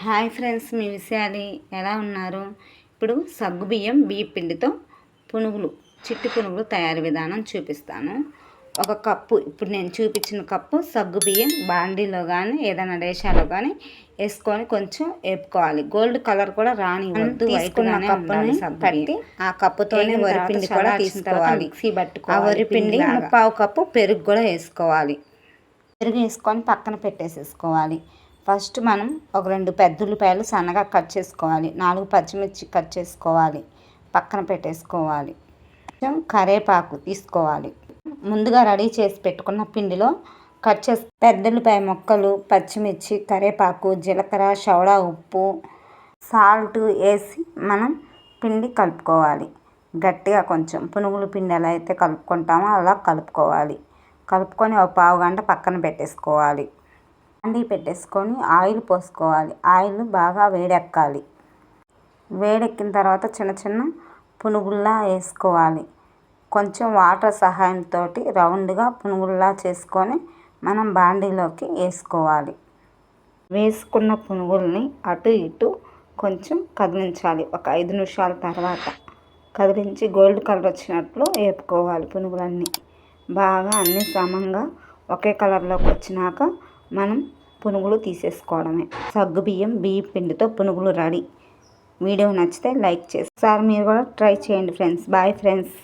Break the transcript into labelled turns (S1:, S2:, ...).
S1: Hi friends, మీ విషయాలు ఎలా ఉన్నారు? ఇప్పుడు సగ్గుబియ్యం బియ్యం పిండితో పునుగులు, చిట్టి పునుగులు తయారీ విధానం చూపిస్తాను. ఒక కప్పు, ఇప్పుడు నేను చూపించిన కప్పు సగ్గుబియ్యం బాండీలో కానీ ఏదైనా డేషాలో కానీ వేసుకొని కొంచెం వేపుకోవాలి. గోల్డ్ కలర్ కూడా రానివ్వద్దు. తీసుకున్న కప్పుని పట్టి ఆ కప్పుతోనే వరిపిండి కూడా తీసుకోవాలి. మిక్సీ పట్టుకోవాలి. ఆ వరిపిండి 1/4 కప్పు పెరుగు కూడా వేసుకోవాలి. పెరుగు వేసుకొని పక్కన పెట్టేసేసుకోవాలి. ఫస్ట్ మనం ఒక 2 పెద్ద ఉల్లిపాయలు సన్నగా కట్ చేసుకోవాలి. 4 పచ్చిమిర్చి కట్ చేసుకోవాలి, పక్కన పెట్టేసుకోవాలి. కొంచెం కరివేపాకు తీసుకోవాలి. ముందుగా రెడీ చేసి పెట్టుకున్న పిండిలో కట్ చేసి పెద్ద ఉల్లిపాయ ముక్కలు, పచ్చిమిర్చి, కరివేపాకు, జీలకర్ర, సోడా, ఉప్పు, సాల్ట్ వేసి మనం పిండి కలుపుకోవాలి. గట్టిగా కొంచెం పునుగుల పిండి ఎలా అయితే కలుపుకుంటామో అలా కలుపుకోవాలి. కలుపుకొని ఒక పావు గంట పక్కన పెట్టేసుకోవాలి. అండి పెట్టేసుకొని ఆయిల్ పోసుకోవాలి. ఆయిల్ బాగా వేడెక్కాలి. వేడెక్కిన తర్వాత చిన్న చిన్న పునుగుల్లా వేసుకోవాలి. కొంచెం వాటర్ సహాయంతో రౌండ్గా పునుగుల్లా చేసుకొని మనం బాండీలోకి వేసుకోవాలి. వేసుకున్న పునుగుల్ని అటు ఇటు కొంచెం కదిలించాలి. ఒక 5 నిమిషాల తర్వాత కదిలించి గోల్డ్ కలర్ వచ్చినట్లు వేపుకోవాలి. పునుగులన్నీ బాగా అన్నీ సమంగా ఒకే కలర్లోకి వచ్చినాక మనం పునుగులు తీసేసుకోవడమే. సగ్గుబియ్యం బియ్యం పిండితో పునుగులు రెడీ. వీడియో నచ్చితే లైక్ చేసి మీరు కూడా ట్రై చేయండి ఫ్రెండ్స్. Bye friends.